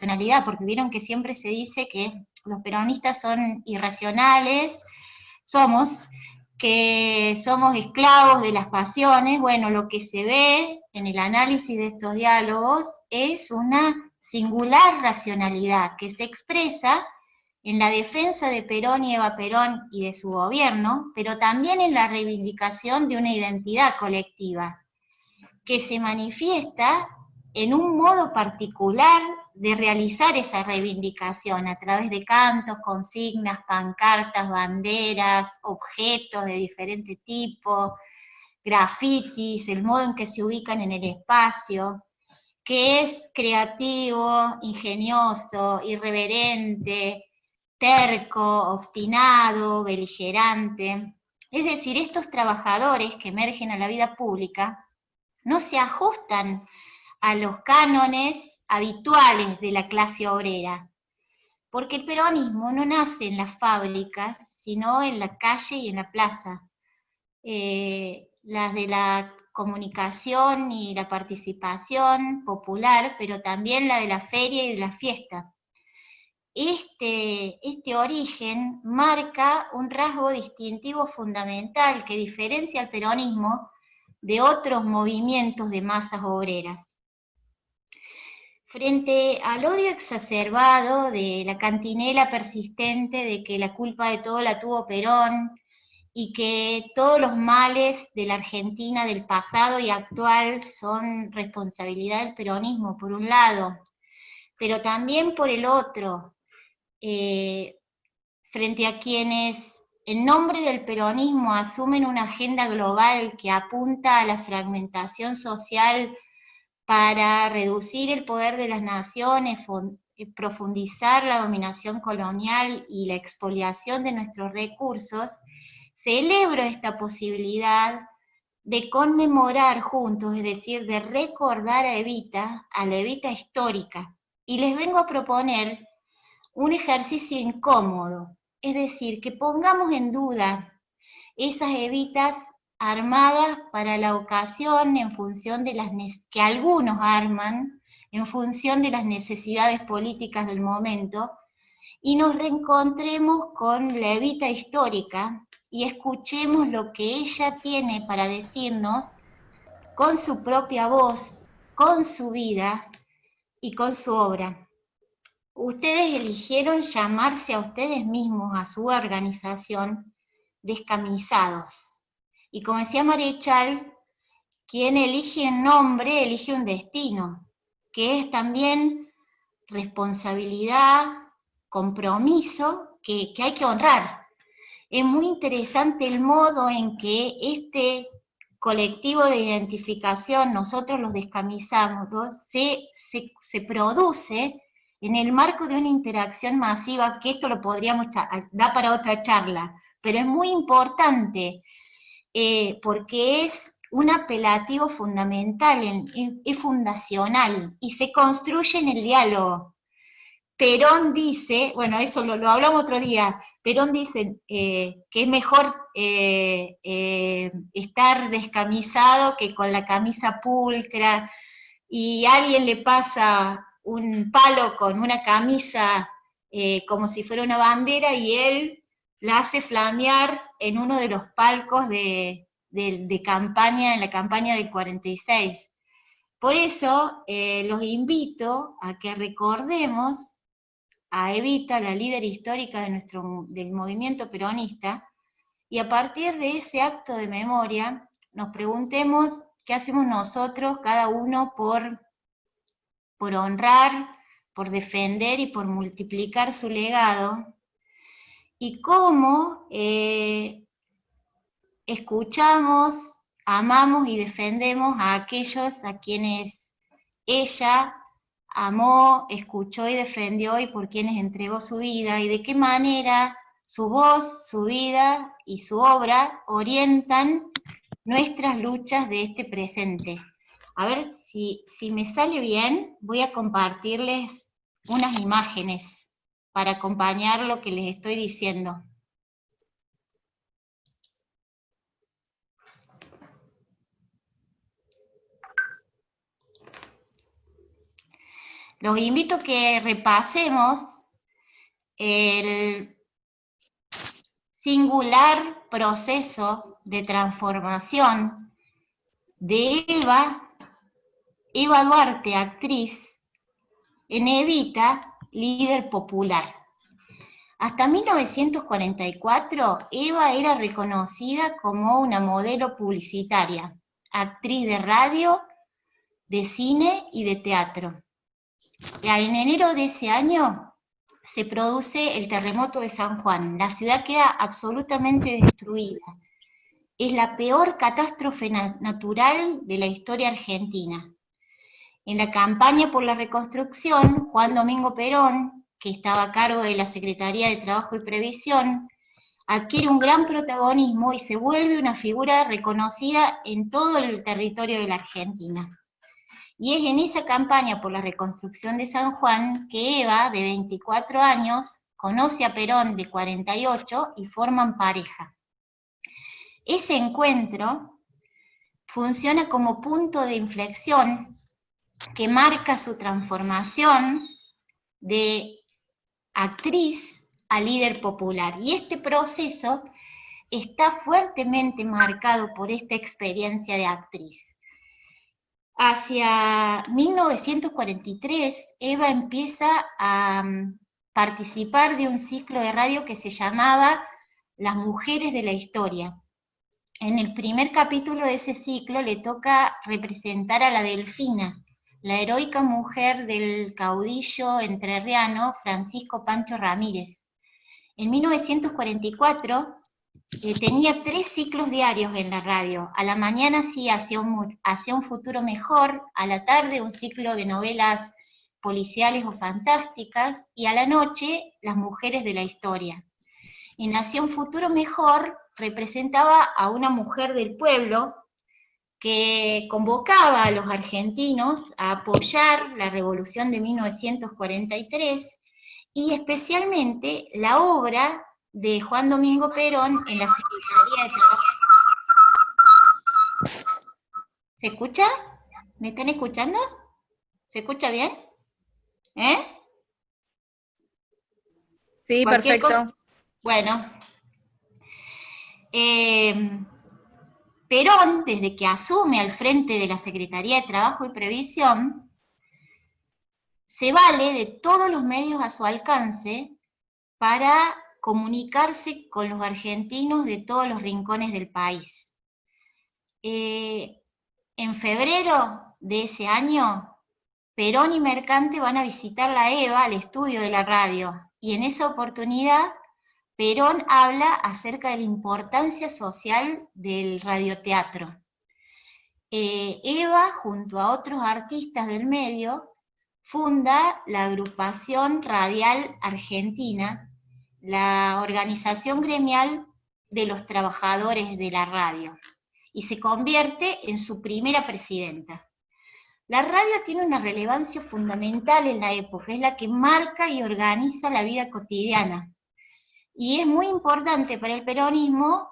irracionalidad, porque vieron que siempre se dice que los peronistas son irracionales, que somos esclavos de las pasiones. Bueno, lo que se ve en el análisis de estos diálogos es una singular racionalidad que se expresa en la defensa de Perón y Eva Perón y de su gobierno, pero también en la reivindicación de una identidad colectiva, que se manifiesta en un modo particular de realizar esa reivindicación a través de cantos, consignas, pancartas, banderas, objetos de diferente tipo, grafitis, el modo en que se ubican en el espacio, que es creativo, ingenioso, irreverente, terco, obstinado, beligerante. Es decir, estos trabajadores que emergen a la vida pública no se ajustan a los cánones habituales de la clase obrera, porque el peronismo no nace en las fábricas, sino en la calle y en la plaza. Las de la comunicación y la participación popular, pero también la de la feria y de la fiesta. Este origen marca un rasgo distintivo fundamental que diferencia al peronismo de otros movimientos de masas obreras. Frente al odio exacerbado de la cantinela persistente de que la culpa de todo la tuvo Perón y que todos los males de la Argentina del pasado y actual son responsabilidad del peronismo, por un lado, pero también por el otro, frente a quienes en nombre del peronismo asumen una agenda global que apunta a la fragmentación social para reducir el poder de las naciones, profundizar la dominación colonial y la expoliación de nuestros recursos, celebro esta posibilidad de conmemorar juntos, es decir, de recordar a la Evita histórica. Y les vengo a proponer un ejercicio incómodo, es decir, que pongamos en duda esas evitas armadas para la ocasión en función de las que algunos arman en función de las necesidades políticas del momento, y nos reencontremos con la Evita histórica y escuchemos lo que ella tiene para decirnos con su propia voz, con su vida y con su obra. Ustedes eligieron llamarse a ustedes mismos, a su organización, descamisados. Y como decía Marechal, quien elige un nombre, elige un destino, que es también responsabilidad, compromiso, que hay que honrar. Es muy interesante el modo en que este colectivo de identificación, nosotros los descamisamos, se produce en el marco de una interacción masiva, que esto lo podríamos dar para otra charla, pero es muy importante, porque es un apelativo fundamental, es fundacional, y se construye en el diálogo. Perón dice, bueno, eso lo hablamos otro día, Perón dice que es mejor estar descamisado que con la camisa pulcra, y alguien le pasa un palo con una camisa como si fuera una bandera, y él la hace flamear en uno de los palcos de campaña, en la campaña del 46. Por eso los invito a que recordemos a Evita, la líder histórica del movimiento peronista, y a partir de ese acto de memoria nos preguntemos qué hacemos nosotros, cada uno, por honrar, por defender y por multiplicar su legado, y cómo escuchamos, amamos y defendemos a aquellos a quienes ella amó, escuchó y defendió, y por quienes entregó su vida, y de qué manera su voz, su vida y su obra orientan nuestras luchas de este presente. A ver si me sale bien, voy a compartirles unas imágenes para acompañar lo que les estoy diciendo. Los invito a que repasemos el singular proceso de transformación de Eva Duarte, actriz, en Evita, líder popular. Hasta 1944, Eva era reconocida como una modelo publicitaria, actriz de radio, de cine y de teatro. En enero de ese año se produce el terremoto de San Juan. La ciudad queda absolutamente destruida. Es la peor catástrofe natural de la historia argentina. En la campaña por la reconstrucción, Juan Domingo Perón, que estaba a cargo de la Secretaría de Trabajo y Previsión, adquiere un gran protagonismo y se vuelve una figura reconocida en todo el territorio de la Argentina. Y es en esa campaña por la reconstrucción de San Juan que Eva, de 24 años, conoce a Perón, de 48, y forman pareja. Ese encuentro funciona como punto de inflexión que marca su transformación de actriz a líder popular. Y este proceso está fuertemente marcado por esta experiencia de actriz. Hacia 1943, Eva empieza a participar de un ciclo de radio que se llamaba Las Mujeres de la Historia. En el primer capítulo de ese ciclo le toca representar a la Delfina, la heroica mujer del caudillo entrerriano Francisco Pancho Ramírez. En 1944 tenía 3 ciclos diarios en la radio. A la mañana sí hacia un futuro mejor, a la tarde un ciclo de novelas policiales o fantásticas, y a la noche Las Mujeres de la Historia. En Hacia un futuro mejor representaba a una mujer del pueblo que convocaba a los argentinos a apoyar la revolución de 1943 y especialmente la obra de Juan Domingo Perón en la Secretaría de Trabajo. ¿Se escucha? ¿Me están escuchando? ¿Se escucha bien? Sí, Cualquier perfecto. cosa. Bueno. Perón, desde que asume al frente de la Secretaría de Trabajo y Previsión, se vale de todos los medios a su alcance para comunicarse con los argentinos de todos los rincones del país. En febrero de ese año, Perón y Mercante van a visitar la EVA, al estudio de la radio, y en esa oportunidad Perón habla acerca de la importancia social del radioteatro. Eva, junto a otros artistas del medio, funda la Agrupación Radial Argentina, la organización gremial de los trabajadores de la radio, y se convierte en su primera presidenta. La radio tiene una relevancia fundamental en la época, es la que marca y organiza la vida cotidiana. Y es muy importante para el peronismo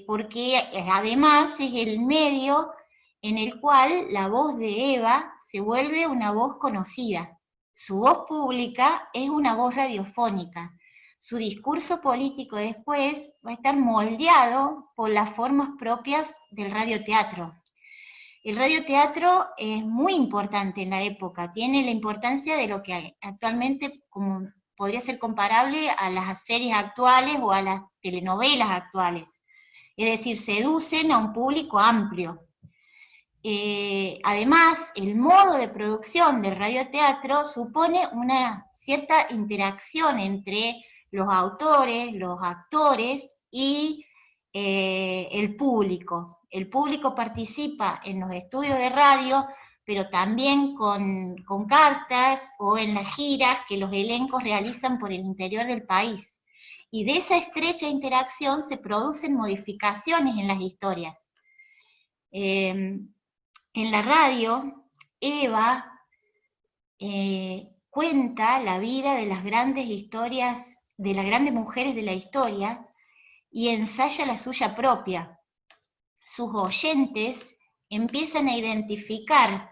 porque además es el medio en el cual la voz de Eva se vuelve una voz conocida. Su voz pública es una voz radiofónica. Su discurso político después va a estar moldeado por las formas propias del radioteatro. El radioteatro es muy importante en la época, tiene la importancia de lo que actualmente como podría ser comparable a las series actuales o a las telenovelas actuales. Es decir, seducen a un público amplio. Además, el modo de producción del radioteatro supone una cierta interacción entre los autores, los actores y el público. El público participa en los estudios de radio, pero también con cartas o en las giras que los elencos realizan por el interior del país. Y de esa estrecha interacción se producen modificaciones en las historias. En la radio, Eva cuenta la vida de las grandes historias, de las grandes mujeres de la historia, y ensaya la suya propia. Sus oyentes empiezan a identificar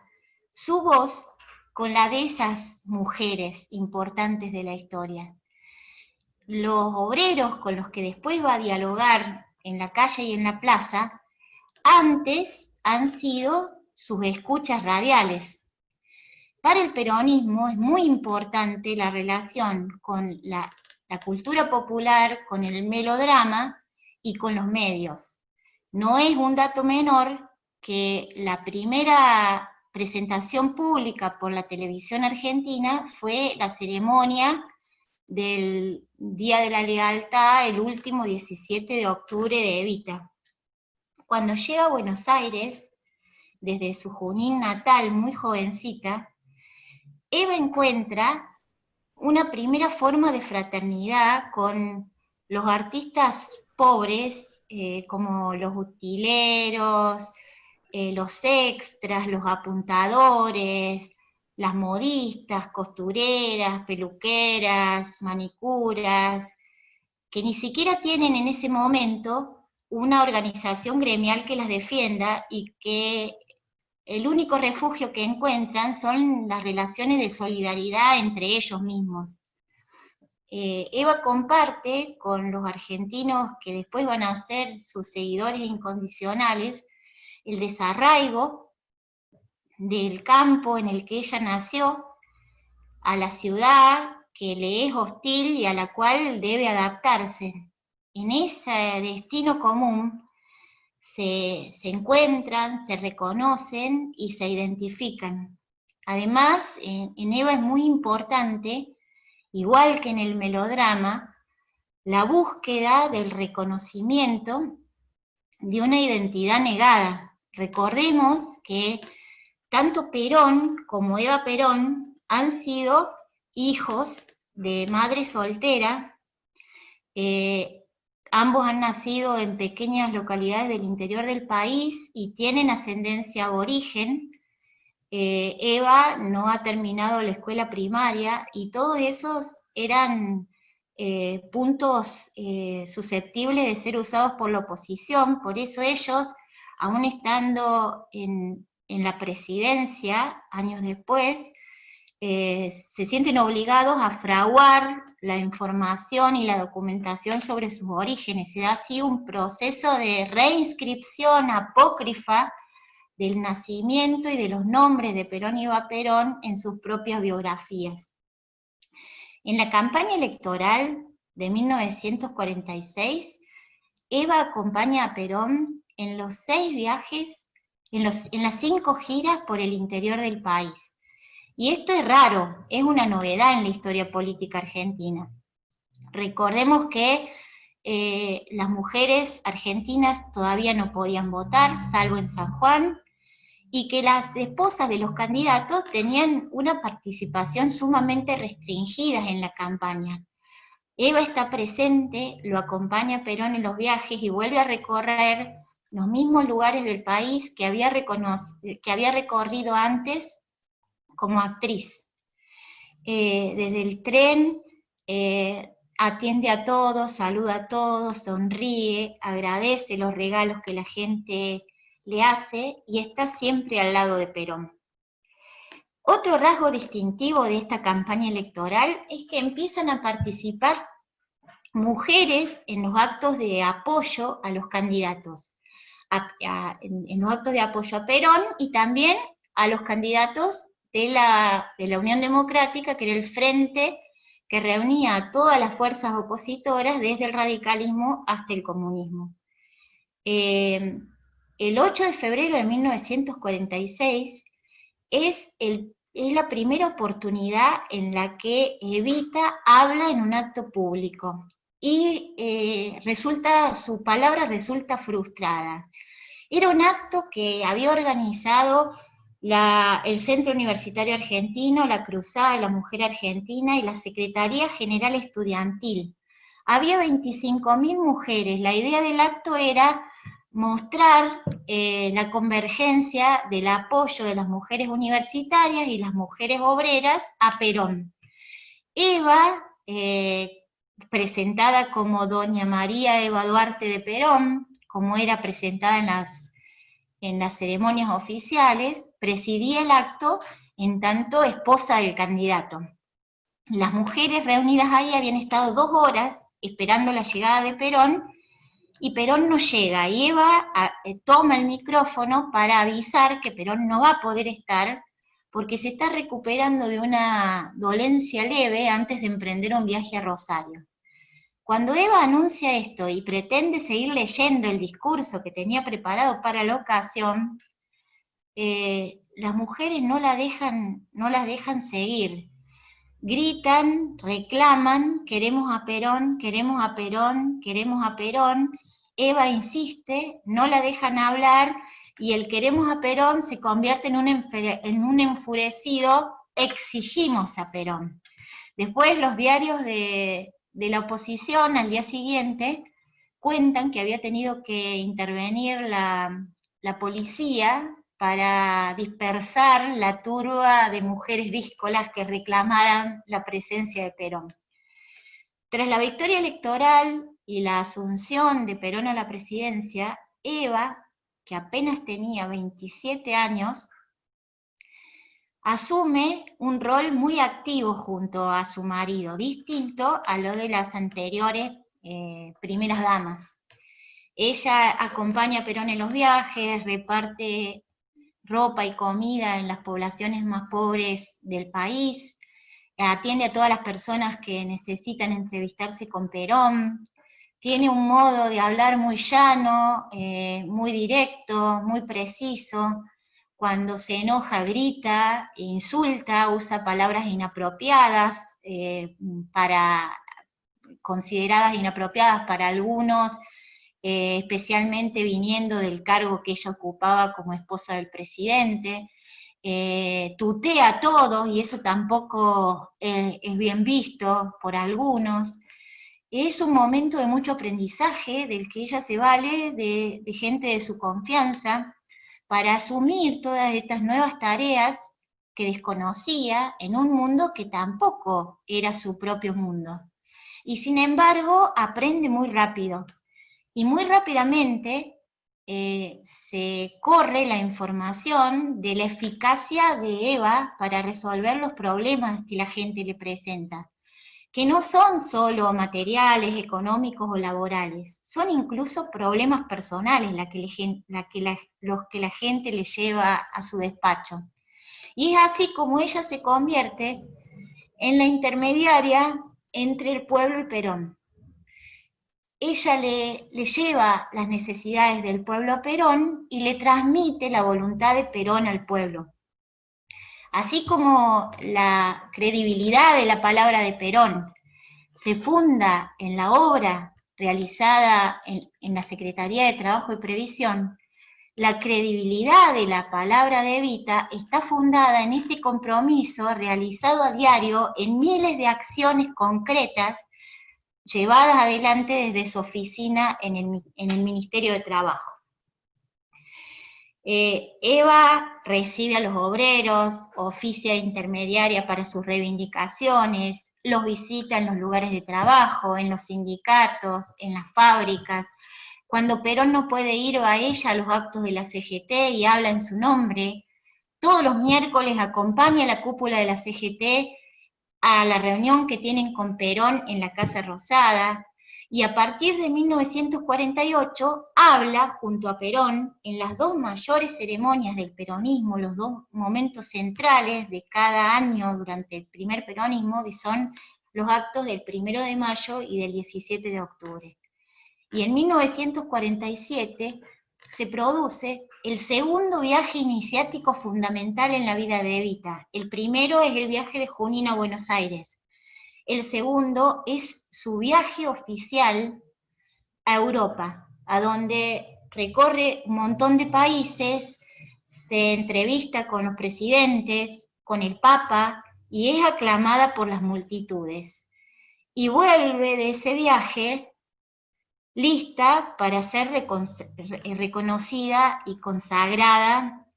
su voz con la de esas mujeres importantes de la historia. Los obreros con los que después va a dialogar en la calle y en la plaza, antes han sido sus escuchas radiales. Para el peronismo es muy importante la relación con la cultura popular, con el melodrama y con los medios. No es un dato menor que la primera presentación pública por la televisión argentina fue la ceremonia del Día de la Lealtad, el último 17 de octubre de Evita. Cuando llega a Buenos Aires, desde su Junín natal, muy jovencita, Eva encuentra una primera forma de fraternidad con los artistas pobres, como los utileros, los extras, los apuntadores, las modistas, costureras, peluqueras, manicuras, que ni siquiera tienen en ese momento una organización gremial que las defienda y que el único refugio que encuentran son las relaciones de solidaridad entre ellos mismos. Eva comparte con los argentinos que después van a ser sus seguidores incondicionales el desarraigo del campo en el que ella nació a la ciudad que le es hostil y a la cual debe adaptarse. En ese destino común se encuentran, se reconocen y se identifican. Además, en Eva es muy importante, igual que en el melodrama, la búsqueda del reconocimiento de una identidad negada. Recordemos que tanto Perón como Eva Perón han sido hijos de madre soltera. Ambos han nacido en pequeñas localidades del interior del país y tienen ascendencia aborigen. Eva no ha terminado la escuela primaria y todos esos eran puntos susceptibles de ser usados por la oposición, por eso ellos, aún estando en la presidencia, años después, se sienten obligados a fraguar la información y la documentación sobre sus orígenes. Se da así un proceso de reinscripción apócrifa del nacimiento y de los nombres de Perón y Eva Perón en sus propias biografías. En la campaña electoral de 1946, Eva acompaña a Perón en los 6 viajes, en las 5 giras por el interior del país. Y esto es raro, es una novedad en la historia política argentina. Recordemos que las mujeres argentinas todavía no podían votar, salvo en San Juan, y que las esposas de los candidatos tenían una participación sumamente restringida en la campaña. Eva está presente, lo acompaña a Perón en los viajes y vuelve a recorrer los mismos lugares del país que había recorrido antes como actriz. Desde el tren atiende a todos, saluda a todos, sonríe, agradece los regalos que la gente le hace y está siempre al lado de Perón. Otro rasgo distintivo de esta campaña electoral es que empiezan a participar mujeres en los actos de apoyo a los candidatos, en los actos de apoyo a Perón y también a los candidatos de la Unión Democrática, que era el frente que reunía a todas las fuerzas opositoras desde el radicalismo hasta el comunismo. El 8 de febrero de 1946 es la primera oportunidad en la que Evita habla en un acto público y su palabra resulta frustrada. Era un acto que había organizado el Centro Universitario Argentino, la Cruzada de la Mujer Argentina y la Secretaría General Estudiantil. Había 25.000 mujeres. La idea del acto era mostrar la convergencia del apoyo de las mujeres universitarias y las mujeres obreras a Perón. Eva, presentada como Doña María Eva Duarte de Perón, como era presentada en las ceremonias oficiales, presidía el acto en tanto esposa del candidato. Las mujeres reunidas ahí habían estado 2 horas esperando la llegada de Perón, y Perón no llega, y Eva toma el micrófono para avisar que Perón no va a poder estar, porque se está recuperando de una dolencia leve antes de emprender un viaje a Rosario. Cuando Eva anuncia esto y pretende seguir leyendo el discurso que tenía preparado para la ocasión, las mujeres no las dejan seguir. Gritan, reclaman, queremos a Perón, queremos a Perón, queremos a Perón. Eva insiste, no la dejan hablar, y el queremos a Perón se convierte en un enfurecido exigimos a Perón. Después los diarios de la oposición al día siguiente cuentan que había tenido que intervenir la policía para dispersar la turba de mujeres díscolas que reclamaran la presencia de Perón. Tras la victoria electoral y la asunción de Perón a la presidencia, Eva, que apenas tenía 27 años, asume un rol muy activo junto a su marido, distinto a lo de las anteriores primeras damas. Ella acompaña a Perón en los viajes, reparte ropa y comida en las poblaciones más pobres del país, atiende a todas las personas que necesitan entrevistarse con Perón, tiene un modo de hablar muy llano, muy directo, muy preciso. Cuando se enoja grita, insulta, usa palabras inapropiadas, consideradas inapropiadas para algunos, especialmente viniendo del cargo que ella ocupaba como esposa del presidente. Tutea a todos, y eso tampoco es bien visto por algunos. Es un momento de mucho aprendizaje, del que ella se vale de gente de su confianza, para asumir todas estas nuevas tareas que desconocía en un mundo que tampoco era su propio mundo. Y sin embargo, aprende muy rápido. Y muy rápidamente se corre la información de la eficacia de Eva para resolver los problemas que la gente le presenta, que no son solo materiales, económicos o laborales, son incluso problemas personales los que la gente le lleva a su despacho. Y es así como ella se convierte en la intermediaria entre el pueblo y Perón. Ella le lleva las necesidades del pueblo a Perón y le transmite la voluntad de Perón al pueblo. Así como la credibilidad de la palabra de Perón se funda en la obra realizada en la Secretaría de Trabajo y Previsión, la credibilidad de la palabra de Evita está fundada en este compromiso realizado a diario en miles de acciones concretas llevadas adelante desde su oficina en el Ministerio de Trabajo. Eva recibe a los obreros, oficia de intermediaria para sus reivindicaciones, los visita en los lugares de trabajo, en los sindicatos, en las fábricas. Cuando Perón no puede ir, va a ella a los actos de la CGT y habla en su nombre. Todos los miércoles acompaña a la cúpula de la CGT a la reunión que tienen con Perón en la Casa Rosada, y a partir de 1948 habla junto a Perón en las 2 mayores ceremonias del peronismo, los 2 momentos centrales de cada año durante el primer peronismo, que son los actos del 1 de mayo y del 17 de octubre. Y en 1947 se produce el segundo viaje iniciático fundamental en la vida de Evita. El primero es el viaje de Junín a Buenos Aires. El segundo es su viaje oficial a Europa, a donde recorre un montón de países, se entrevista con los presidentes, con el Papa, y es aclamada por las multitudes. Y vuelve de ese viaje lista para ser reconocida y consagrada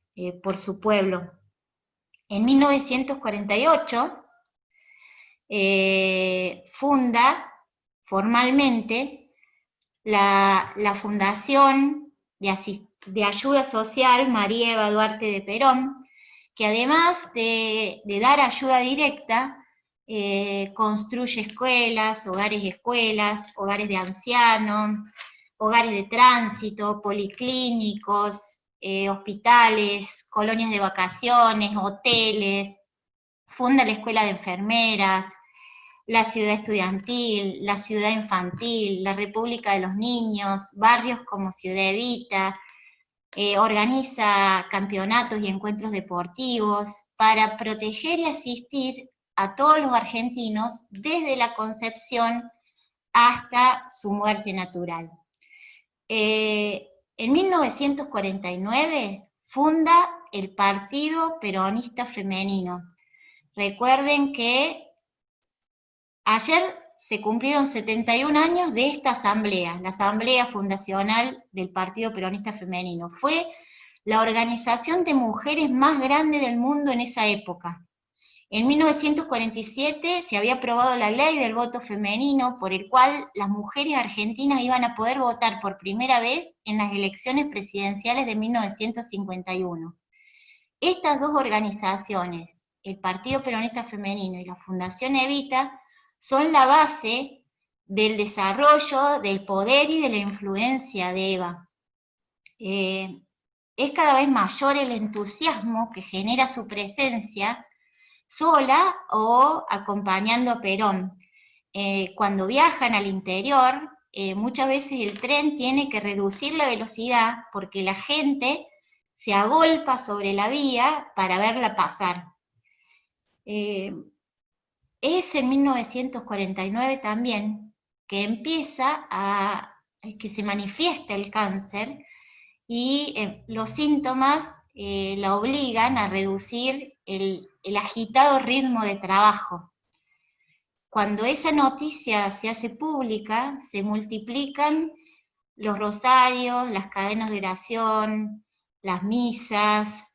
por su pueblo. En 1948 funda formalmente la Fundación de Ayuda Social María Eva Duarte de Perón, que además de dar ayuda directa, construye escuelas, hogares de ancianos, hogares de tránsito, policlínicos, hospitales, colonias de vacaciones, hoteles, funda la escuela de enfermeras, la ciudad estudiantil, la ciudad infantil, la República de los Niños, barrios como Ciudad Evita, organiza campeonatos y encuentros deportivos para proteger y asistir a todos los argentinos desde la concepción hasta su muerte natural. En 1949 funda el Partido Peronista Femenino. Recuerden que ayer se cumplieron 71 años de esta asamblea, la asamblea fundacional del Partido Peronista Femenino. Fue la organización de mujeres más grande del mundo en esa época. En 1947 se había aprobado la ley del voto femenino, por el cual las mujeres argentinas iban a poder votar por primera vez en las elecciones presidenciales de 1951. Estas dos organizaciones, el Partido Peronista Femenino y la Fundación Evita, son la base del desarrollo, del poder y de la influencia de Eva. Es cada vez mayor el entusiasmo que genera su presencia sola o acompañando a Perón. Cuando viajan al interior, muchas veces el tren tiene que reducir la velocidad porque la gente se agolpa sobre la vía para verla pasar. Es en 1949 también que empieza que se manifiesta el cáncer y los síntomas la obligan a reducir el agitado ritmo de trabajo. Cuando esa noticia se hace pública, se multiplican los rosarios, las cadenas de oración, las misas,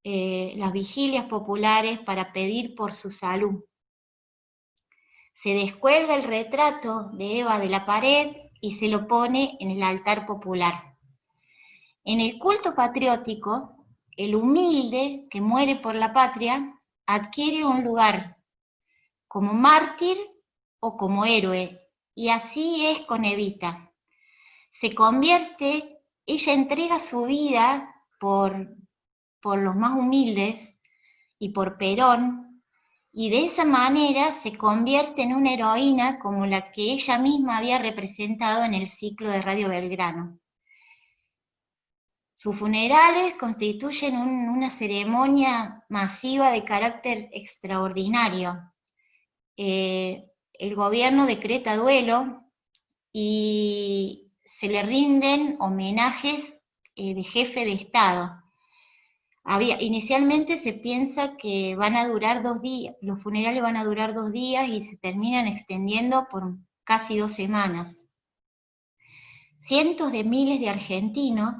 las vigilias populares para pedir por su salud. Se descuelga el retrato de Eva de la pared y se lo pone en el altar popular. En el culto patriótico, el humilde que muere por la patria adquiere un lugar como mártir o como héroe, y así es con Evita. Se convierte, ella entrega su vida por los más humildes y por Perón, y de esa manera se convierte en una heroína como la que ella misma había representado en el ciclo de Radio Belgrano. Sus funerales constituyen una ceremonia masiva de carácter extraordinario. El gobierno decreta duelo y se le rinden homenajes de jefe de Estado. Inicialmente se piensa que van a durar 2 días, los funerales van a durar 2 días y se terminan extendiendo por casi 2 semanas. Cientos de miles de argentinos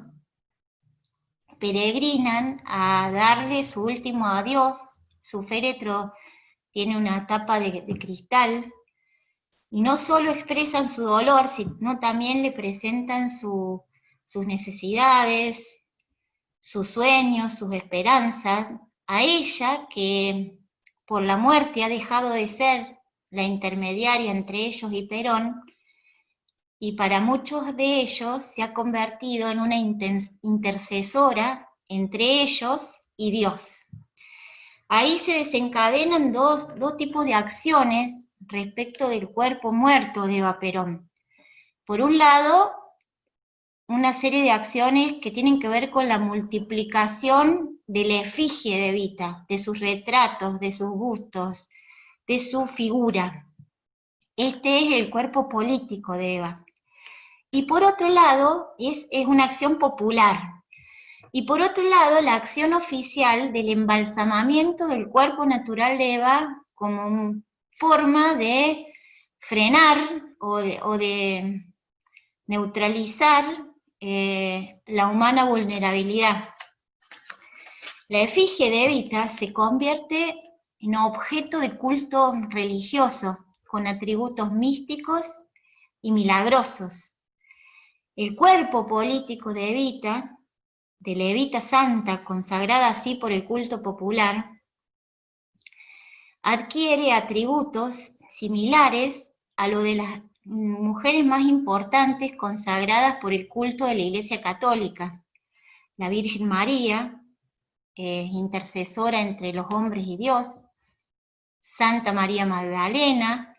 peregrinan a darle su último adiós. Su féretro tiene una tapa de cristal, y no solo expresan su dolor, sino también le presentan sus necesidades, sus sueños, sus esperanzas, a ella que por la muerte ha dejado de ser la intermediaria entre ellos y Perón, y para muchos de ellos se ha convertido en una intercesora entre ellos y Dios. Ahí se desencadenan dos tipos de acciones respecto del cuerpo muerto de Eva Perón. Por un lado, una serie de acciones que tienen que ver con la multiplicación de la efigie de Evita, de sus retratos, de sus bustos, de su figura. Este es el cuerpo político de Eva. Y por otro lado, es una acción popular. Y por otro lado, la acción oficial del embalsamamiento del cuerpo natural de Eva como forma de frenar o de neutralizar la humana vulnerabilidad. La efigie de Evita se convierte en objeto de culto religioso, con atributos místicos y milagrosos. El cuerpo político de Evita de la Evita Santa, consagrada así por el culto popular, adquiere atributos similares a lo de las mujeres más importantes consagradas por el culto de la Iglesia Católica. La Virgen María, intercesora entre los hombres y Dios; Santa María Magdalena,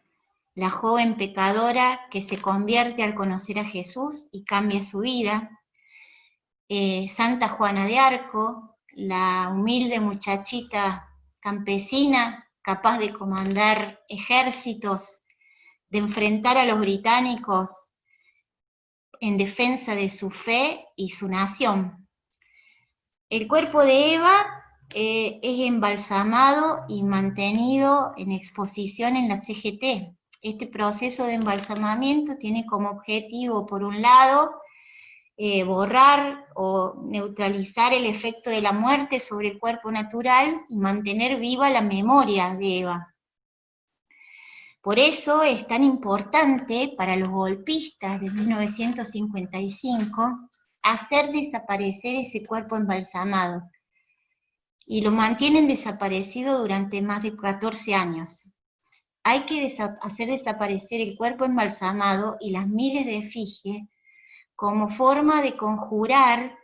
la joven pecadora que se convierte al conocer a Jesús y cambia su vida; Santa Juana de Arco, la humilde muchachita campesina capaz de comandar ejércitos, de enfrentar a los británicos en defensa de su fe y su nación. El cuerpo de Eva es embalsamado y mantenido en exposición en la CGT. Este proceso de embalsamamiento tiene como objetivo, por un lado, borrar o neutralizar el efecto de la muerte sobre el cuerpo natural y mantener viva la memoria de Eva. Por eso es tan importante para los golpistas de 1955 hacer desaparecer ese cuerpo embalsamado, y lo mantienen desaparecido durante más de 14 años. Hay que hacer desaparecer el cuerpo embalsamado y las miles de efigies como forma de conjurar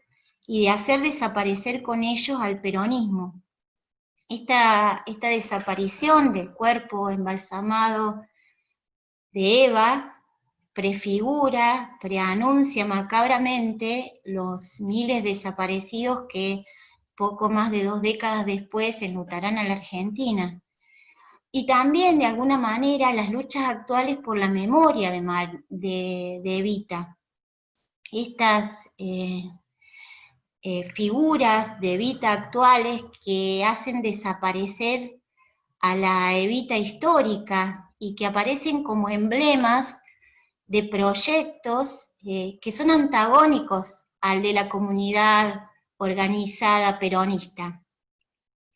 y de hacer desaparecer con ellos al peronismo. Esta desaparición del cuerpo embalsamado de Eva prefigura, preanuncia macabramente los miles de desaparecidos que poco más de 2 décadas después enlutarán a la Argentina. Y también, de alguna manera, las luchas actuales por la memoria de Evita. Estas figuras de Evita actuales que hacen desaparecer a la Evita histórica y que aparecen como emblemas de proyectos que son antagónicos al de la comunidad organizada peronista.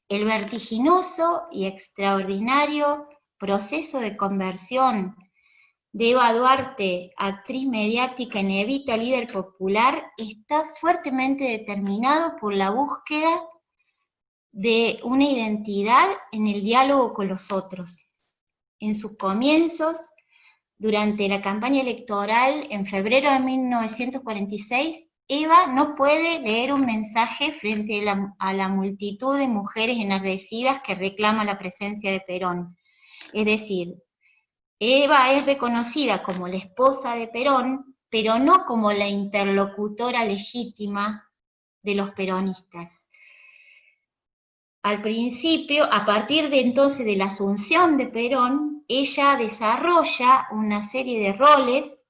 El vertiginoso y extraordinario proceso de conversión de Eva Duarte, actriz mediática en Evita, líder popular, está fuertemente determinado por la búsqueda de una identidad en el diálogo con los otros. En sus comienzos, durante la campaña electoral en febrero de 1946, Eva no puede leer un mensaje frente a la multitud de mujeres enardecidas que reclama la presencia de Perón. Es decir, Eva es reconocida como la esposa de Perón, pero no como la interlocutora legítima de los peronistas. Al principio, a partir de entonces de la asunción de Perón, ella desarrolla una serie de roles,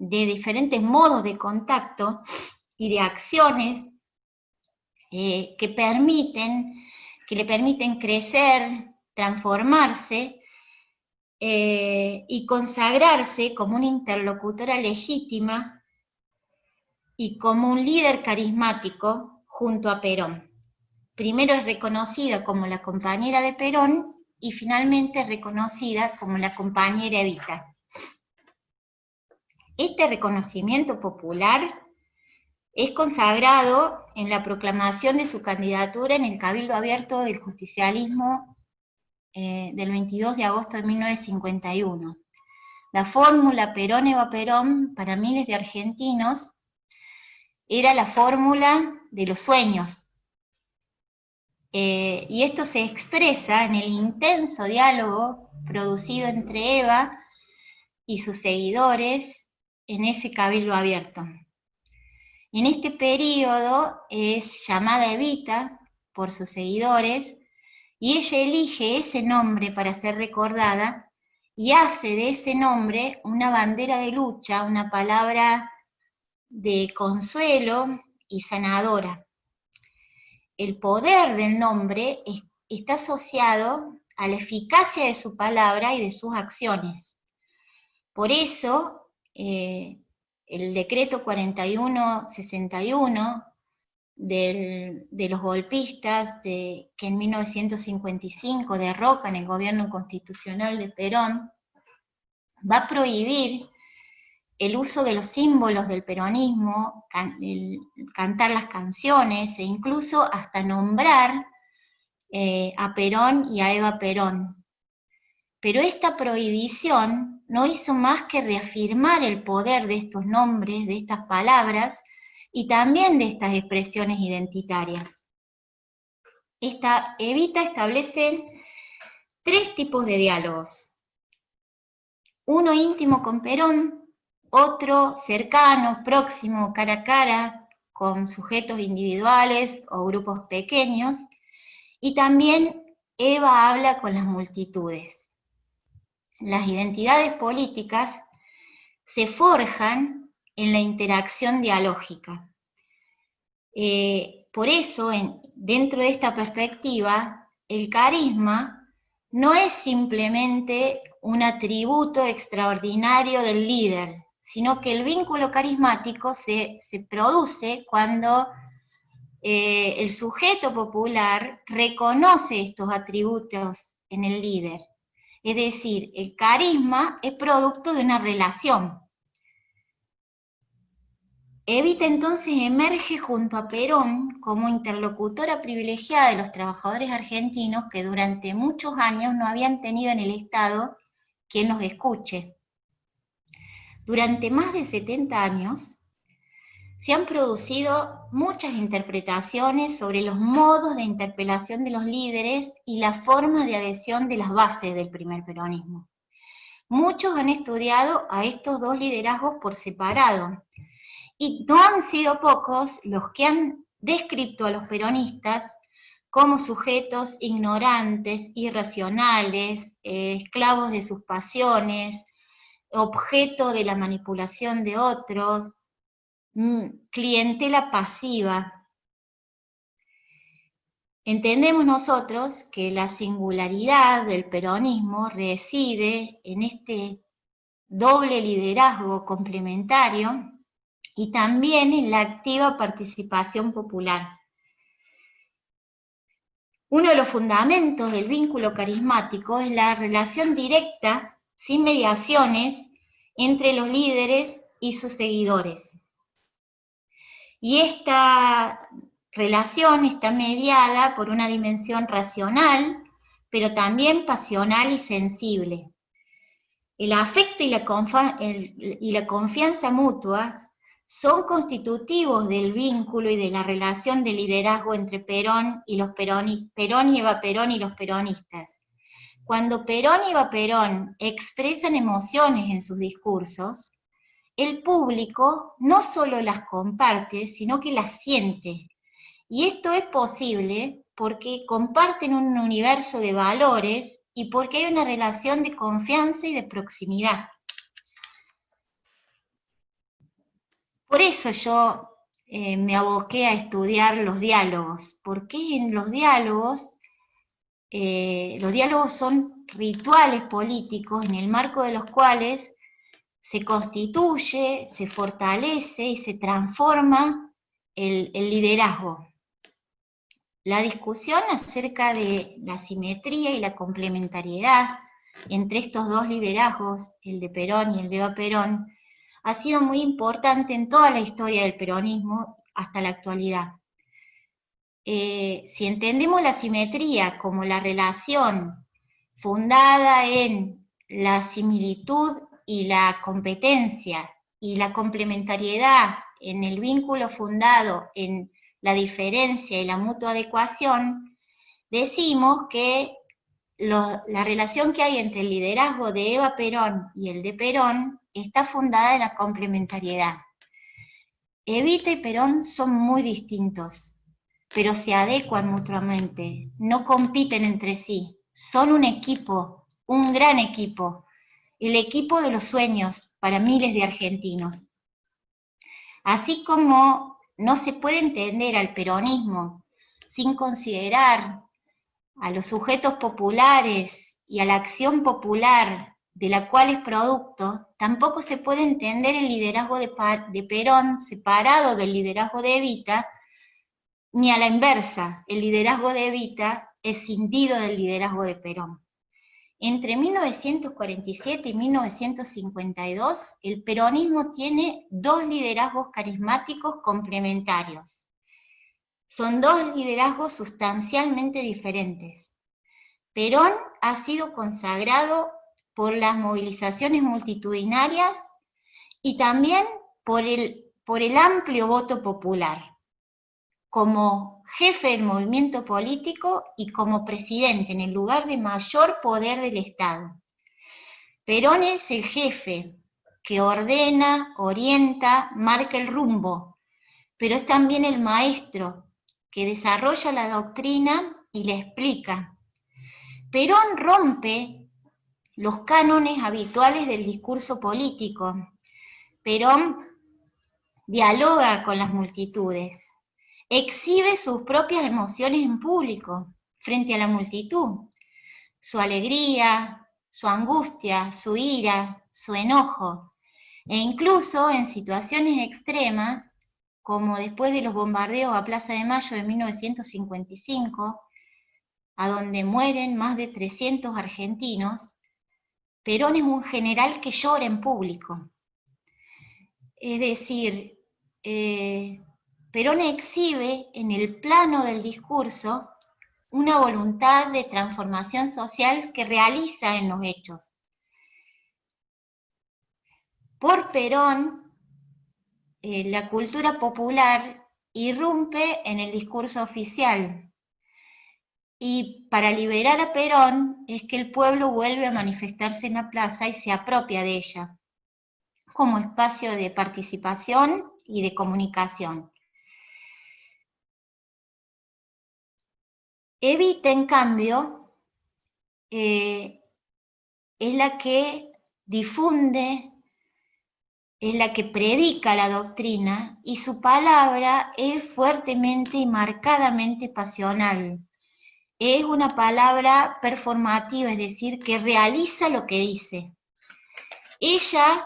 de diferentes modos de contacto y de acciones que le permiten crecer, transformarse y consagrarse como una interlocutora legítima y como un líder carismático junto a Perón. Primero es reconocida como la compañera de Perón y finalmente es reconocida como la compañera Evita. Este reconocimiento popular es consagrado en la proclamación de su candidatura en el Cabildo Abierto del Justicialismo del 22 de agosto de 1951. La fórmula Perón-Eva Perón para miles de argentinos era la fórmula de los sueños. Y esto se expresa en el intenso diálogo producido entre Eva y sus seguidores en ese Cabildo Abierto. En este periodo es llamada Evita por sus seguidores y ella elige ese nombre para ser recordada y hace de ese nombre una bandera de lucha, una palabra de consuelo y sanadora. El poder del nombre está asociado a la eficacia de su palabra y de sus acciones. Por eso, el decreto 4161 de los golpistas que en 1955 derrocan el gobierno constitucional de Perón, va a prohibir el uso de los símbolos del peronismo, cantar las canciones e incluso hasta nombrar a Perón y a Eva Perón. Pero esta prohibición no hizo más que reafirmar el poder de estos nombres, de estas palabras, y también de estas expresiones identitarias. Evita establece 3 tipos de diálogos. Uno íntimo con Perón, otro cercano, próximo, cara a cara, con sujetos individuales o grupos pequeños, y también Eva habla con las multitudes. Las identidades políticas se forjan en la interacción dialógica. Por eso, dentro de esta perspectiva, el carisma no es simplemente un atributo extraordinario del líder, sino que el vínculo carismático se produce cuando el sujeto popular reconoce estos atributos en el líder. Es decir, el carisma es producto de una relación. Evita entonces emerge junto a Perón como interlocutora privilegiada de los trabajadores argentinos que durante muchos años no habían tenido en el Estado quien los escuche. Durante más de 70 años se han producido muchas interpretaciones sobre los modos de interpelación de los líderes y las formas de adhesión de las bases del primer peronismo. Muchos han estudiado a estos 2 liderazgos por separado, y no han sido pocos los que han descrito a los peronistas como sujetos ignorantes, irracionales, esclavos de sus pasiones, objeto de la manipulación de otros, clientela pasiva. Entendemos nosotros que la singularidad del peronismo reside en este doble liderazgo complementario y también en la activa participación popular. Uno de los fundamentos del vínculo carismático es la relación directa, sin mediaciones, entre los líderes y sus seguidores. Y esta relación está mediada por una dimensión racional, pero también pasional y sensible. El afecto y la confianza mutuas son constitutivos del vínculo y de la relación de liderazgo entre Perón y Eva Perón y los peronistas. Cuando Perón y Eva Perón expresan emociones en sus discursos, el público no solo las comparte, sino que las siente. Y esto es posible porque comparten un universo de valores y porque hay una relación de confianza y de proximidad. Por eso yo me aboqué a estudiar los diálogos, porque en los diálogos son rituales políticos en el marco de los cuales se constituye, se fortalece y se transforma el liderazgo. La discusión acerca de la simetría y la complementariedad entre estos 2 liderazgos, el de Perón y el de Eva Perón, ha sido muy importante en toda la historia del peronismo hasta la actualidad. Si entendemos la simetría como la relación fundada en la similitud y la competencia, y la complementariedad en el vínculo fundado en la diferencia y la mutua adecuación, decimos que la relación que hay entre el liderazgo de Eva Perón y el de Perón está fundada en la complementariedad. Evita y Perón son muy distintos, pero se adecuan mutuamente, no compiten entre sí, son un equipo, un gran equipo, el equipo de los sueños para miles de argentinos. Así como no se puede entender al peronismo sin considerar a los sujetos populares y a la acción popular de la cual es producto, tampoco se puede entender el liderazgo de Perón separado del liderazgo de Evita, ni a la inversa, el liderazgo de Evita escindido del liderazgo de Perón. Entre 1947 y 1952, el peronismo tiene dos liderazgos carismáticos complementarios. Son dos liderazgos sustancialmente diferentes. Perón ha sido consagrado por las movilizaciones multitudinarias y también por el amplio voto popular, como jefe del movimiento político y como presidente en el lugar de mayor poder del Estado. Perón es el jefe que ordena, orienta, marca el rumbo, pero es también el maestro que desarrolla la doctrina y la explica. Perón rompe los cánones habituales del discurso político. Perón dialoga con las multitudes, exhibe sus propias emociones en público, frente a la multitud, su alegría, su angustia, su ira, su enojo, e incluso en situaciones extremas, como después de los bombardeos a Plaza de Mayo de 1955, a donde mueren más de 300 argentinos, Perón es un general que llora en público. Es decir, Perón exhibe en el plano del discurso una voluntad de transformación social que realiza en los hechos. Por Perón, la cultura popular irrumpe en el discurso oficial, y para liberar a Perón es que el pueblo vuelve a manifestarse en la plaza y se apropia de ella como espacio de participación y de comunicación. Evita, en cambio, es la que difunde, es la que predica la doctrina, y su palabra es fuertemente y marcadamente pasional. Es una palabra performativa, es decir, que realiza lo que dice. Ella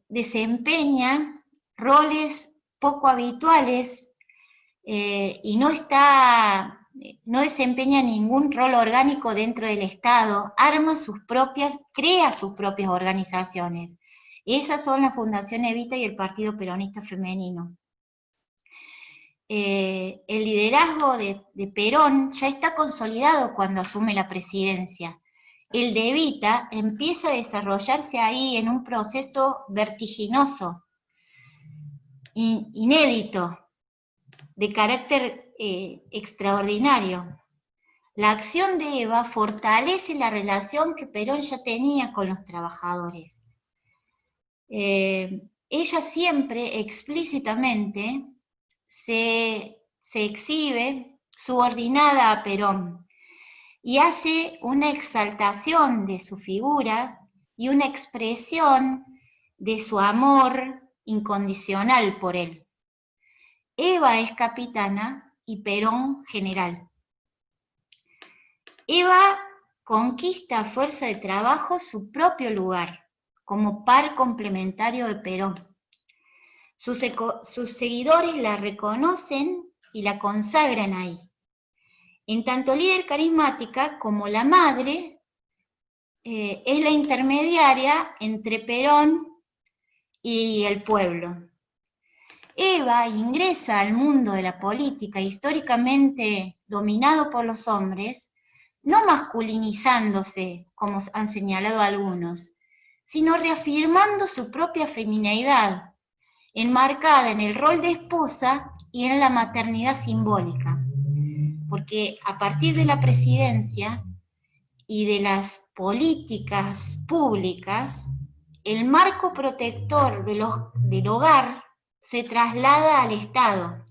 desempeña roles poco habituales y no desempeña ningún rol orgánico dentro del Estado, crea sus propias organizaciones. Esas son la Fundación Evita y el Partido Peronista Femenino. El liderazgo de Perón ya está consolidado cuando asume la presidencia. El de Evita empieza a desarrollarse ahí en un proceso vertiginoso, inédito, de carácter extraordinario. La acción de Eva fortalece la relación que Perón ya tenía con los trabajadores. Ella siempre explícitamente se exhibe subordinada a Perón y hace una exaltación de su figura y una expresión de su amor incondicional por él. Eva es capitana y Perón general. Eva conquista a fuerza de trabajo su propio lugar como par complementario de Perón. Sus seguidores la reconocen y la consagran ahí. En tanto líder carismática como la madre, es la intermediaria entre Perón y el pueblo. Eva ingresa al mundo de la política históricamente dominado por los hombres, no masculinizándose, como han señalado algunos, sino reafirmando su propia femineidad, enmarcada en el rol de esposa y en la maternidad simbólica. Porque a partir de la presidencia y de las políticas públicas, el marco protector del hogar se traslada al Estado.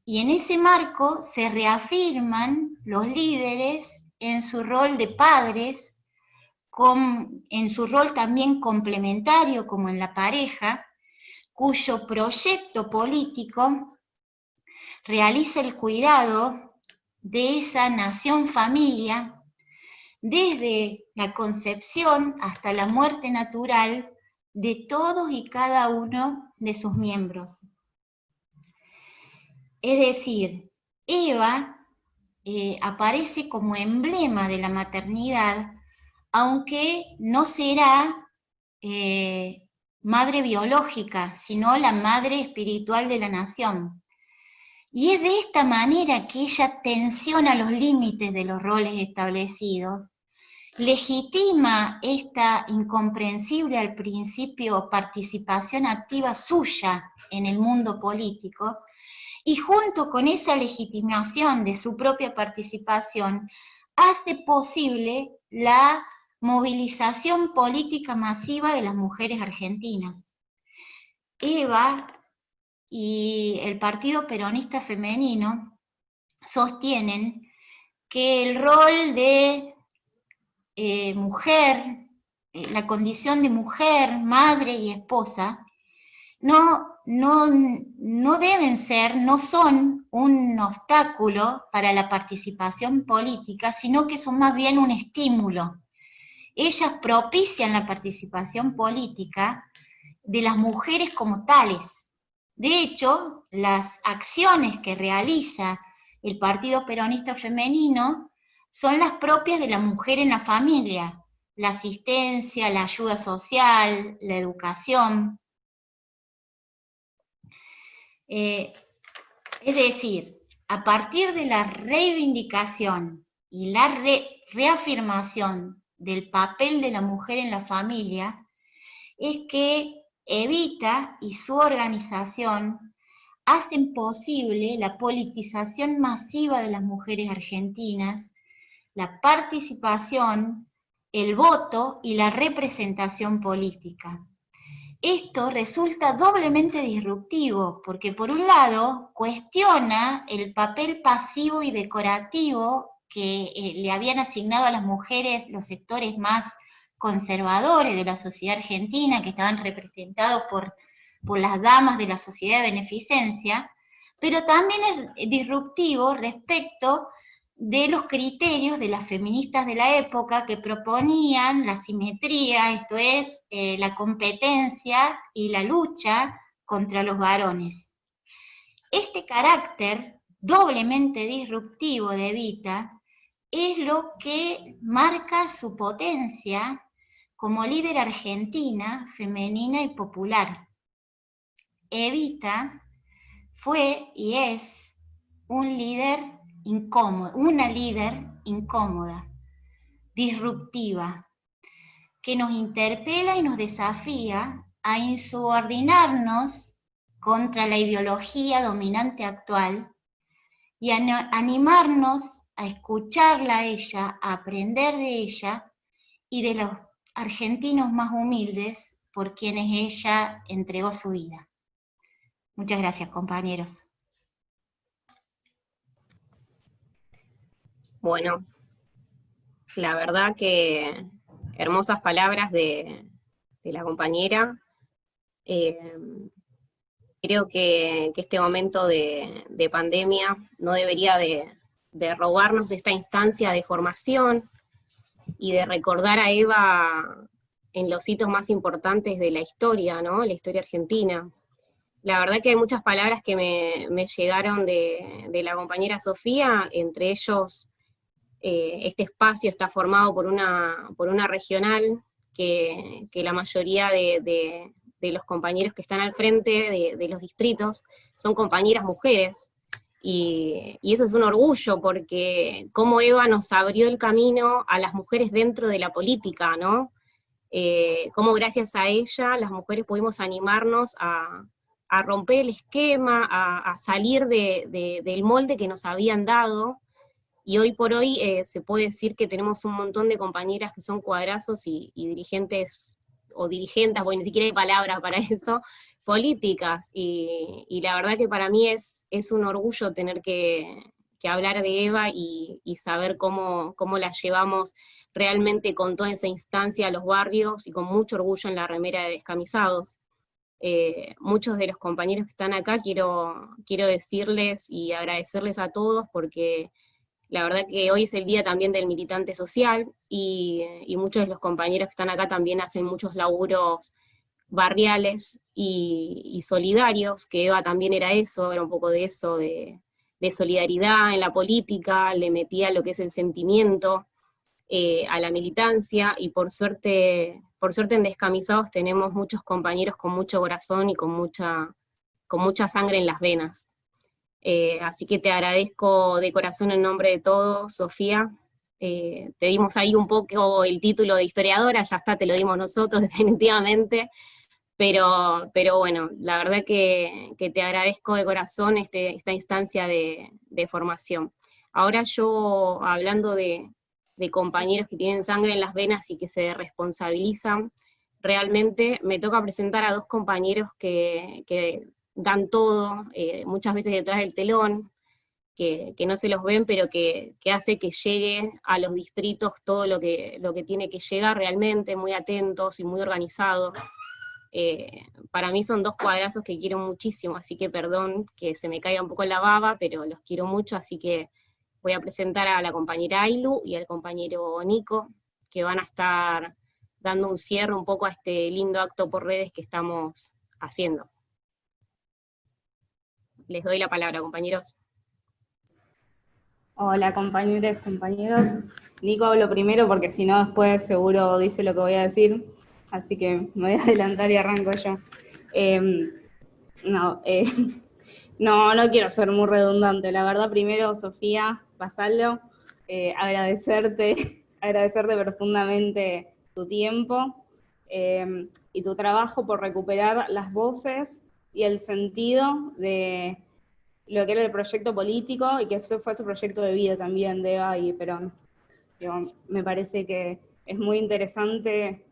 Y en ese marco se reafirman los líderes en su rol de padres, en su rol también complementario como en la pareja, cuyo proyecto político realiza el cuidado de esa nación familia desde la concepción hasta la muerte natural de todos y cada uno de sus miembros. Es decir, Eva aparece como emblema de la maternidad, aunque no será madre biológica, sino la madre espiritual de la nación. Y es de esta manera que ella tensiona los límites de los roles establecidos, legitima esta incomprensible al principio participación activa suya en el mundo político, y junto con esa legitimación de su propia participación, hace posible la movilización política masiva de las mujeres argentinas. Eva y el Partido Peronista Femenino sostienen que el rol de mujer, la condición de mujer, madre y esposa, no deben ser, no son un obstáculo para la participación política, sino que son más bien un estímulo. Ellas propician la participación política de las mujeres como tales. De hecho, las acciones que realiza el Partido Peronista Femenino son las propias de la mujer en la familia, la asistencia, la ayuda social, la educación. Es decir, a partir de la reivindicación y la reafirmación del papel de la mujer en la familia, es que Evita y su organización hacen posible la politización masiva de las mujeres argentinas, la participación, el voto y la representación política. Esto resulta doblemente disruptivo, porque por un lado cuestiona el papel pasivo y decorativo que le habían asignado a las mujeres los sectores más conservadores de la sociedad argentina, que estaban representados por las damas de la sociedad de beneficencia, pero también es disruptivo respecto de los criterios de las feministas de la época que proponían la simetría, esto es, la competencia y la lucha contra los varones. Este carácter doblemente disruptivo de Evita es lo que marca su potencia como líder argentina, femenina y popular. Evita fue y es un líder incómodo, una líder incómoda, disruptiva, que nos interpela y nos desafía a insubordinarnos contra la ideología dominante actual y a animarnos a escucharla a ella, a aprender de ella y de los argentinos más humildes por quienes ella entregó su vida. Muchas gracias, compañeros. Bueno, la verdad que hermosas palabras de la compañera. Creo que este momento de pandemia no debería de robarnos esta instancia de formación y de recordar a Eva en los hitos más importantes de la historia, ¿no? La historia argentina. La verdad que hay muchas palabras que me llegaron de la compañera Sofía, entre ellos este espacio está formado por una regional que la mayoría de los compañeros que están al frente de los distritos son compañeras mujeres, y eso es un orgullo, porque como Eva nos abrió el camino a las mujeres dentro de la política, ¿no? Cómo gracias a ella las mujeres pudimos animarnos a romper el esquema, a salir del molde que nos habían dado, y hoy por hoy se puede decir que tenemos un montón de compañeras que son cuadrazos y dirigentes, o dirigentas, porque ni siquiera hay palabra para eso, políticas, y la verdad que para mí es un orgullo tener que hablar de Eva y saber cómo la llevamos realmente con toda esa instancia a los barrios, y con mucho orgullo en la remera de Descamisados. Muchos de los compañeros que están acá quiero decirles y agradecerles a todos, porque la verdad que hoy es el día también del militante social, y muchos de los compañeros que están acá también hacen muchos laburos barriales y solidarios, que Eva también era eso, era un poco de eso, de de solidaridad en la política, le metía lo que es el sentimiento a la militancia, y por suerte en Descamisados tenemos muchos compañeros con mucho corazón y con mucha sangre en las venas. Así que te agradezco de corazón en nombre de todos, Sofía. Te dimos ahí un poco el título de historiadora, ya está, te lo dimos nosotros definitivamente, pero bueno, la verdad que te agradezco de corazón esta instancia de formación. Ahora yo, hablando de compañeros que tienen sangre en las venas y que se responsabilizan, realmente me toca presentar a dos compañeros que dan todo, muchas veces detrás del telón, que no se los ven, pero que hace que llegue a los distritos todo lo que tiene que llegar realmente, muy atentos y muy organizados. Para mí son dos cuadrazos que quiero muchísimo, así que perdón que se me caiga un poco la baba, pero los quiero mucho, así que voy a presentar a la compañera Ailu y al compañero Nico, que van a estar dando un cierre un poco a este lindo acto por redes que estamos haciendo. Les doy la palabra, compañeros. Hola, compañeros, compañeros. Nico hablo primero porque si no después seguro dice lo que voy a decir, así que me voy a adelantar y arranco yo. No quiero ser muy redundante. La verdad, primero, Sofía, pasarlo, agradecerte profundamente tu tiempo y tu trabajo por recuperar las voces y el sentido de lo que era el proyecto político, y que eso fue su proyecto de vida también, de Eva y Perón. Me parece que es muy interesante.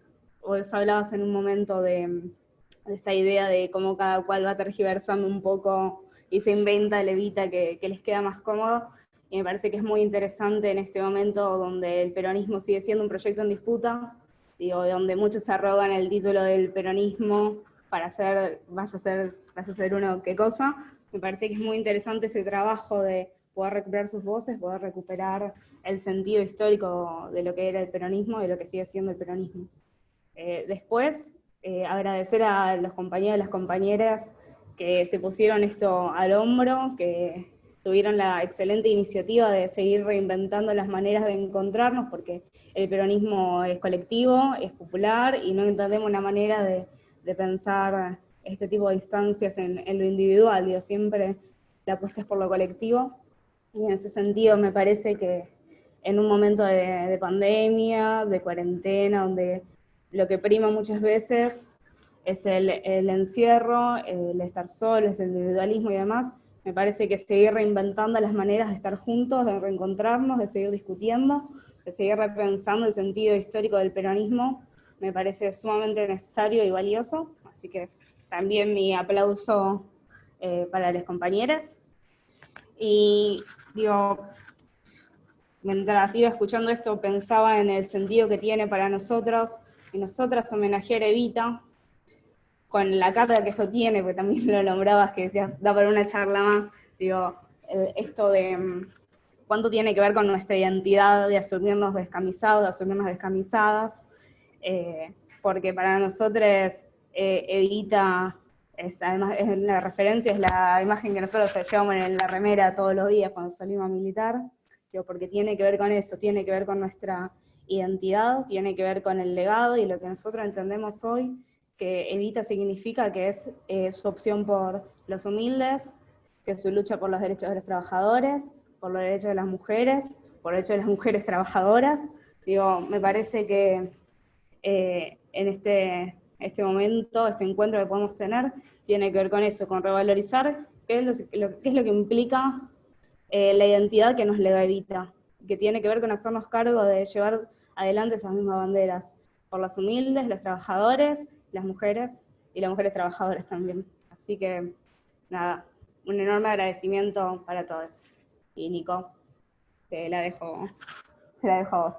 Vos hablabas en un momento de esta idea de cómo cada cual va tergiversando un poco y se inventa el Evita que les queda más cómodo, y me parece que es muy interesante en este momento donde el peronismo sigue siendo un proyecto en disputa, donde muchos se arrogan el título del peronismo para hacer, vas a ser uno qué cosa. Me parece que es muy interesante ese trabajo de poder recuperar sus voces, poder recuperar el sentido histórico de lo que era el peronismo y de lo que sigue siendo el peronismo. Después, agradecer a los compañeros y las compañeras que se pusieron esto al hombro, que tuvieron la excelente iniciativa de seguir reinventando las maneras de encontrarnos, porque el peronismo es colectivo, es popular, y no entendemos una manera de pensar este tipo de instancias en lo individual. Siempre la apuesta es por lo colectivo, y en ese sentido me parece que en un momento de pandemia, de cuarentena, donde lo que prima muchas veces es el encierro, el estar solos, el individualismo y demás, me parece que seguir reinventando las maneras de estar juntos, de reencontrarnos, de seguir discutiendo, de seguir repensando el sentido histórico del peronismo, me parece sumamente necesario y valioso. Así que también mi aplauso para las compañeras. Y mientras iba escuchando esto, pensaba en el sentido que tiene para nosotros y nosotras homenajear a Evita, con la carga que eso tiene, porque también lo nombrabas, que decías, da para una charla más, esto de cuánto tiene que ver con nuestra identidad, de asumirnos descamisados, de asumirnos descamisadas, porque para nosotros Evita además es la referencia, es la imagen que nosotros llevamos en la remera todos los días cuando salimos a militar, porque tiene que ver con eso, tiene que ver con nuestra identidad, tiene que ver con el legado y lo que nosotros entendemos hoy, que Evita significa que es su opción por los humildes, que es su lucha por los derechos de los trabajadores, por los derechos de las mujeres, por los derechos de las mujeres trabajadoras. Me parece que en este momento, este encuentro que podemos tener, tiene que ver con eso, con revalorizar qué es lo que implica la identidad que nos lega Evita, que tiene que ver con hacernos cargo de llevar adelante esas mismas banderas, por los humildes, los trabajadores, las mujeres y las mujeres trabajadoras también. Así que, nada, un enorme agradecimiento para todos. Y Nico, te la dejo a vos.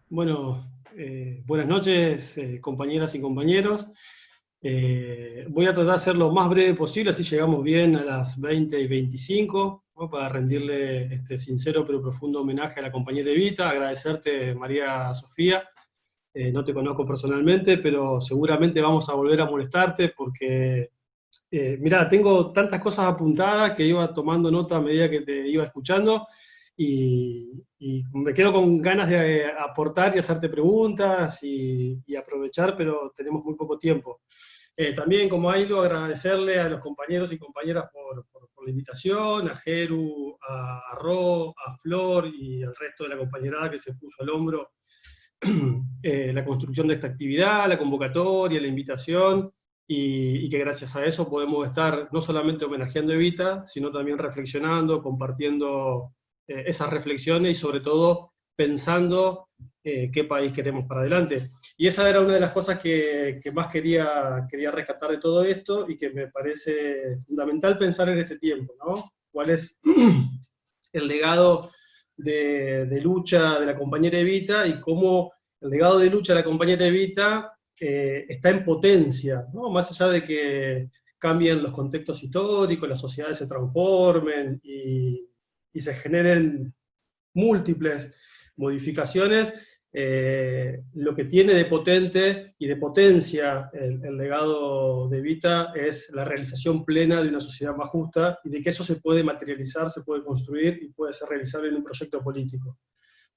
Bueno, buenas noches, compañeras y compañeros. Voy a tratar de ser lo más breve posible, así llegamos bien a las 20:25, ¿no? Para rendirle este sincero pero profundo homenaje a la compañera Evita, agradecerte, María Sofía. No te conozco personalmente, pero seguramente vamos a volver a molestarte porque Mirá, tengo tantas cosas apuntadas que iba tomando nota a medida que te iba escuchando y me quedo con ganas de aportar y hacerte preguntas y aprovechar, pero tenemos muy poco tiempo. También, como Ailo, agradecerle a los compañeros y compañeras por la invitación, a Jeru, a Ro, a Flor y al resto de la compañerada que se puso al hombro la construcción de esta actividad, la convocatoria, la invitación, y que gracias a eso podemos estar no solamente homenajeando a Evita, sino también reflexionando, compartiendo esas reflexiones y sobre todo pensando qué país queremos para adelante. Y esa era una de las cosas que más quería rescatar de todo esto y que me parece fundamental pensar en este tiempo, ¿no? ¿Cuál es el legado de lucha de la compañera Evita y cómo el legado de lucha de la compañera Evita está en potencia, ¿no? Más allá de que cambien los contextos históricos, las sociedades se transformen y se generen múltiples modificaciones, lo que tiene de potente y de potencia el legado de Evita es la realización plena de una sociedad más justa y de que eso se puede materializar, se puede construir y puede ser realizable en un proyecto político.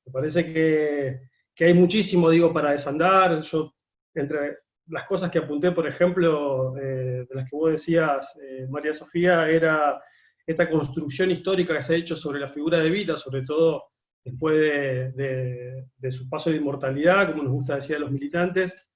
Me parece que hay muchísimo, digo, para desandar. Yo, entre las cosas que apunté, por ejemplo, de las que vos decías, María Sofía, era esta construcción histórica que se ha hecho sobre la figura de Evita, sobre todo después de su paso de inmortalidad, como nos gusta decir a los militantes,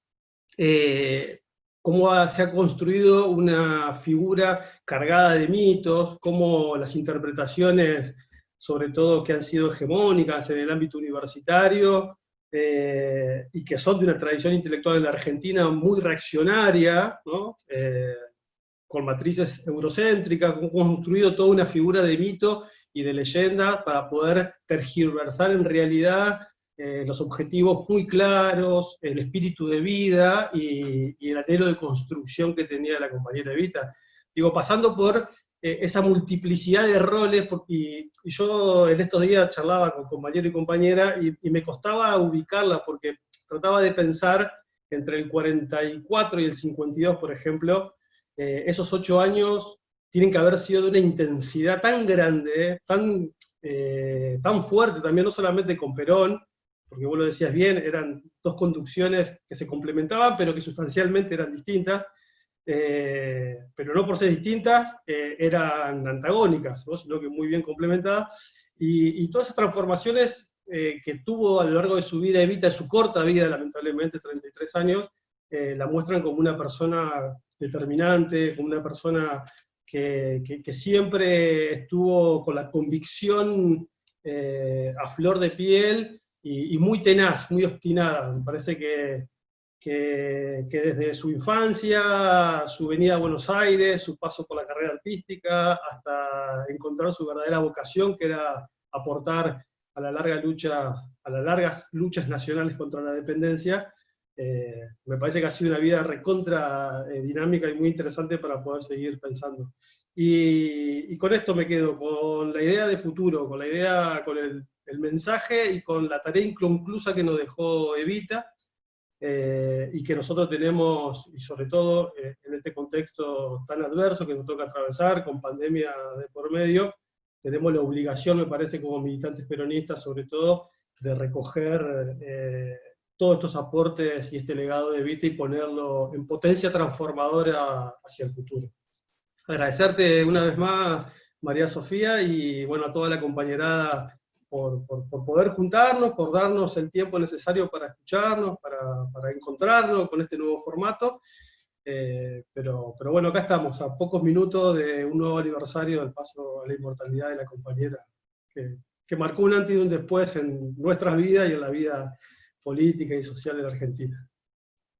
cómo se ha construido una figura cargada de mitos, cómo las interpretaciones, sobre todo que han sido hegemónicas en el ámbito universitario, y que son de una tradición intelectual en la Argentina muy reaccionaria, ¿no? Con matrices eurocéntricas, han construido toda una figura de mito y de leyenda para poder tergiversar en realidad los objetivos muy claros, el espíritu de vida y el anhelo de construcción que tenía la compañera Evita. Digo, pasando por esa multiplicidad de roles, y yo en estos días charlaba con compañero y compañera y me costaba ubicarla porque trataba de pensar entre el 44 y el 52, por ejemplo, esos 8 años tienen que haber sido de una intensidad tan grande, tan fuerte también, no solamente con Perón, porque vos lo decías bien, eran dos conducciones que se complementaban, pero que sustancialmente eran distintas, pero no por ser distintas, eran antagónicas, ¿no? Sino que muy bien complementadas, y todas esas transformaciones que tuvo a lo largo de su vida Evita, de su corta vida, lamentablemente, 33 años, la muestran como una persona determinante, como una persona que siempre estuvo con la convicción a flor de piel y muy tenaz, muy obstinada. Me parece que desde su infancia, su venida a Buenos Aires, su paso por la carrera artística, hasta encontrar su verdadera vocación, que era aportar a las largas luchas nacionales contra la dependencia, me parece que ha sido una vida recontra dinámica y muy interesante para poder seguir pensando. Y con esto me quedo, con la idea de futuro, con la idea, con el mensaje y con la tarea inconclusa que nos dejó Evita, y que nosotros tenemos, y sobre todo en este contexto tan adverso que nos toca atravesar, con pandemia de por medio, tenemos la obligación, me parece, como militantes peronistas, sobre todo, de recoger todos estos aportes y este legado de Evita y ponerlo en potencia transformadora hacia el futuro. Agradecerte una vez más, María Sofía, y bueno, a toda la compañerada por poder juntarnos, por darnos el tiempo necesario para escucharnos, para encontrarnos con este nuevo formato. Pero bueno, acá estamos, a pocos minutos de un nuevo aniversario del paso a la inmortalidad de la compañera, que marcó un antes y un después en nuestras vidas y en la vida política y social de la Argentina.